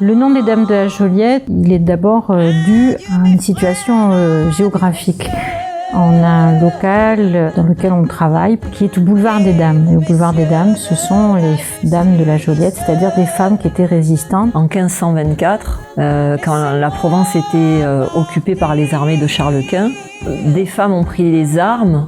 Le nom des Dames de la Joliette, il est d'abord dû à une situation géographique. On a un local dans lequel on travaille qui est au boulevard des Dames. Et au boulevard des Dames, ce sont les Dames de la Joliette, c'est-à-dire des femmes qui étaient résistantes. En 1524, quand la Provence était occupée par les armées de Charles Quint, des femmes ont pris les armes.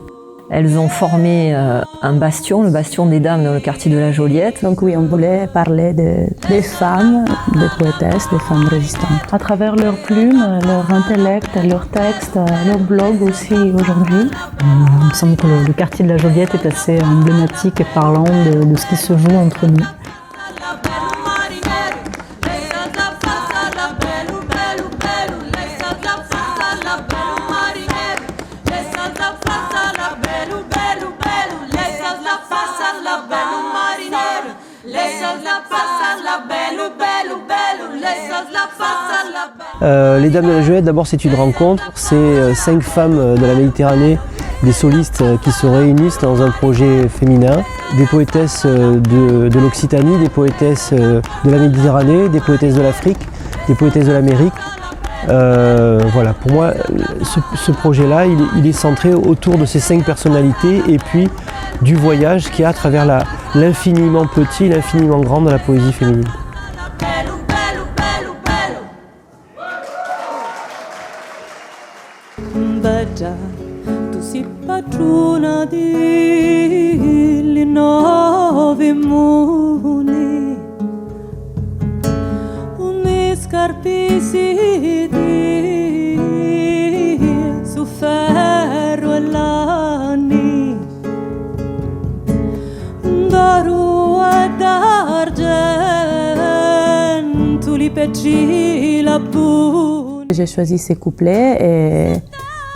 Elles ont formé un bastion, le bastion des Dames dans le quartier de la Joliette. Donc oui, on voulait parler des femmes, des poétesses, des femmes résistantes. À travers leurs plumes, leur intellect, leurs textes, leur blog aussi aujourd'hui. Il me semble que le quartier de la Joliette est assez emblématique et parlant de ce qui se joue entre nous. Les Dames de la Joliette, d'abord c'est une rencontre, c'est 5 femmes de la Méditerranée, des solistes qui se réunissent dans un projet féminin, des poétesses de l'Occitanie, des poétesses de la Méditerranée, des poétesses de l'Afrique, des poétesses de l'Amérique. Voilà, pour moi, ce projet-là, il est centré autour de ces 5 personnalités et puis du voyage qu'il y a à travers l'infiniment petit, l'infiniment grand de la poésie féminine. Tu sei padrona delle 9 mondi, un scarpisi su ferro e l'anni, d'oro e d'argento, li peggi la boule. J'ai choisi ces couplets et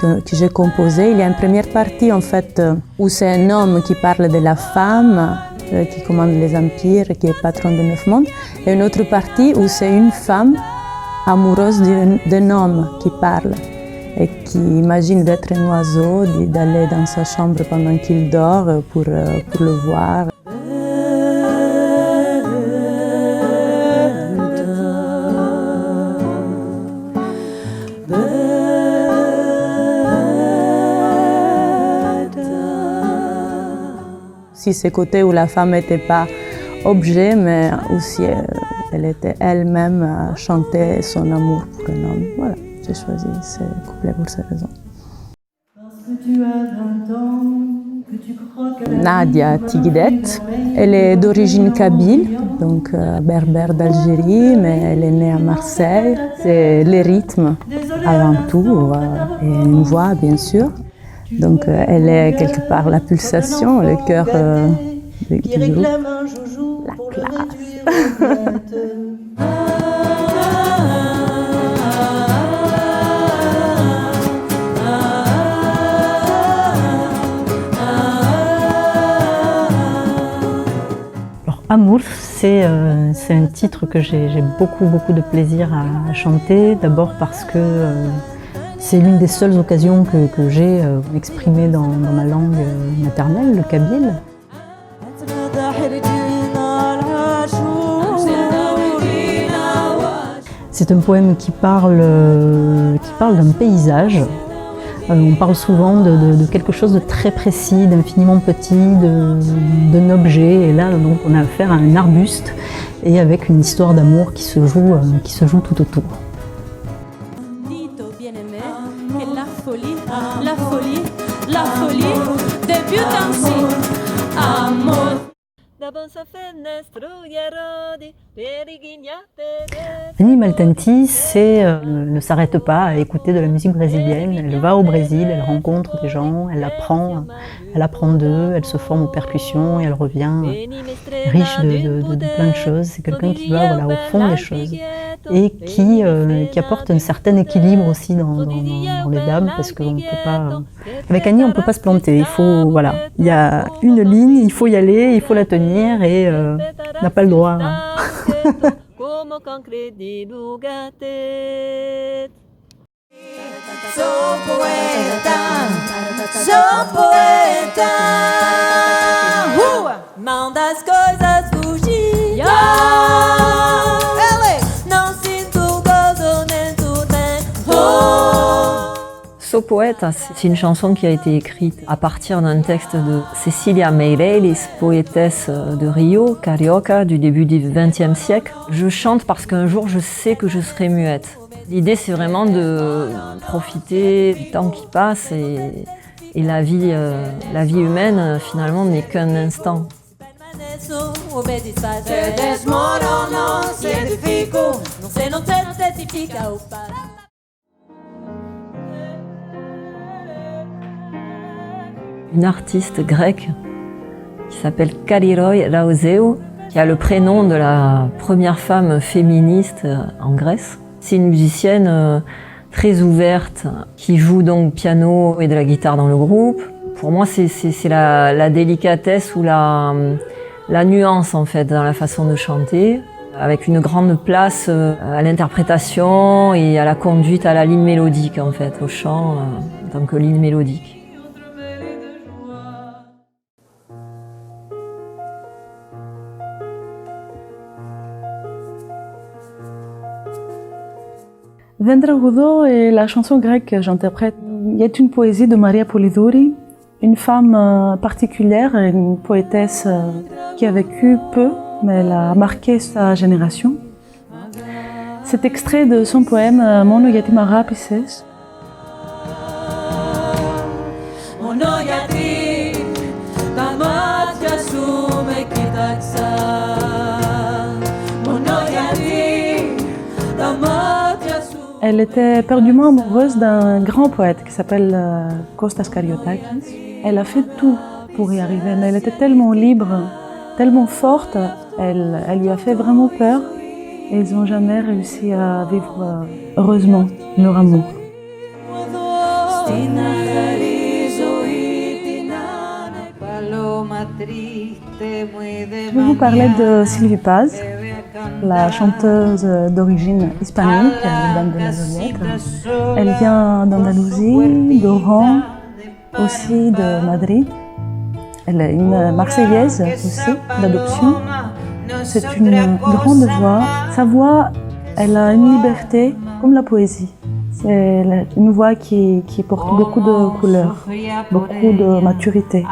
que j'ai composé. Il y a une première partie en fait où c'est un homme qui parle de la femme qui commande les empires, qui est patron de 9 mondes, et une autre partie où c'est une femme amoureuse d'un homme qui parle et qui imagine d'être un oiseau, d'aller dans sa chambre pendant qu'il dort pour le voir. Ce côté où la femme n'était pas objet, mais aussi elle était elle-même à chanter son amour pour un homme. Voilà, j'ai choisi ce couplet pour ces raisons. Nadia Tighidet, elle est d'origine kabyle, donc berbère d'Algérie, mais elle est née à Marseille. C'est les rythmes avant tout, et une voix bien sûr. Donc elle est quelque part la pulsation, le cœur du groupe, la classe. Alors, Amour, c'est un titre que j'ai beaucoup de plaisir à chanter, d'abord parce que c'est l'une des seules occasions que j'ai d'exprimer dans ma langue maternelle, le kabyle. C'est un poème qui parle d'un paysage. On parle souvent de quelque chose de très précis, d'infiniment petit, d'un objet. Et là, donc, on a affaire à un arbuste et avec une histoire d'amour qui se joue tout autour. La folie débute ainsi. Amor. Annie Maltanti ne s'arrête pas à écouter de la musique brésilienne. Elle va au Brésil, elle rencontre des gens, elle apprend d'eux, elle se forme aux percussions et elle revient riche de plein de choses. C'est quelqu'un qui va au fond des choses et qui apporte un certain équilibre aussi dans les dames, parce qu'on peut pas, avec Annie on ne peut pas se planter. Il y a une ligne, il faut y aller, il faut la tenir et on n'a pas le droit. Sou poeta, manda as coisas fugir. Não poète, c'est une chanson qui a été écrite à partir d'un texte de Cecilia Meirelles, poétesse de Rio, carioca, du début du XXe siècle. Je chante parce qu'un jour je sais que je serai muette. L'idée c'est vraiment de profiter du temps qui passe et la vie humaine finalement n'est qu'un instant. Une artiste grecque qui s'appelle Kalliroi Raouzéou, qui a le prénom de la première femme féministe en Grèce. C'est une musicienne très ouverte qui joue donc piano et de la guitare dans le groupe. Pour moi, c'est la délicatesse ou la nuance en fait dans la façon de chanter, avec une grande place à l'interprétation et à la conduite à la ligne mélodique en fait, au chant en tant que ligne mélodique. Vendragoudou est la chanson grecque que j'interprète. Il y a une poésie de Maria Polidori, une femme particulière, une poétesse qui a vécu peu, mais elle a marqué sa génération. C'est extrait de son poème Mono γιατί μ' αγάπησες. Μόνο γιατί τα μάτια σου με κοίταξαν. Μόνο γιατί τα μάτια σου. Elle était éperdument amoureuse d'un grand poète qui s'appelle Kostas Kariotakis. Elle a fait tout pour y arriver, mais elle était tellement libre, tellement forte, elle lui a fait vraiment peur et ils n'ont jamais réussi à vivre heureusement leur amour. Je vais vous parler de Sylvie Paz, la chanteuse d'origine hispanique, la Dame de la Violette. Elle vient d'Andalousie, d'Oran, aussi de Madrid. Elle est une Marseillaise aussi, d'adoption. C'est une grande voix. Sa voix, elle a une liberté comme la poésie. C'est une voix qui porte beaucoup de couleurs, beaucoup de maturité.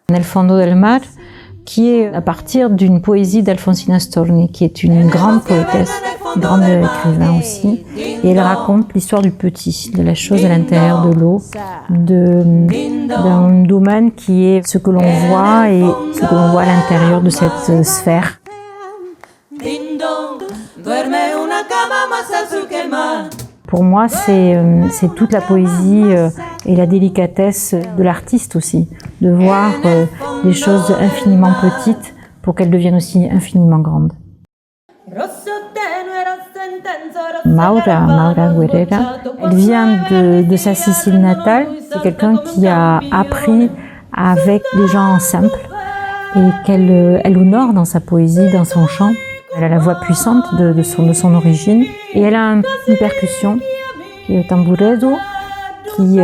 Nel fondo del mar, qui est à partir d'une poésie d'Alfonsina Storni, qui est une grande poétesse, grande écrivain aussi, et elle raconte l'histoire du petit, de la chose à l'intérieur de l'eau, d'un domaine qui est ce que l'on voit et ce que l'on voit à l'intérieur de cette sphère. Pour moi, c'est toute la poésie et la délicatesse de l'artiste aussi, de voir des choses infiniment petites pour qu'elles deviennent aussi infiniment grandes. Maura Guerrera, elle vient de sa Sicile natale. C'est quelqu'un qui a appris avec des gens simples et qu'elle honore dans sa poésie, dans son chant. Elle a la voix puissante de son origine et elle a une percussion qui est le tamburedo qui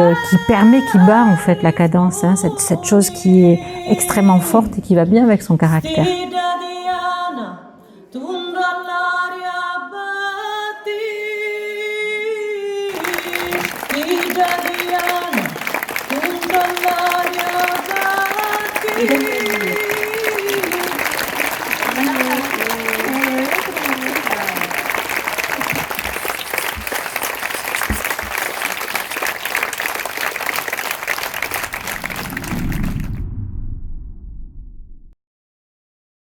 bat en fait la cadence, hein, cette chose qui est extrêmement forte et qui va bien avec son caractère.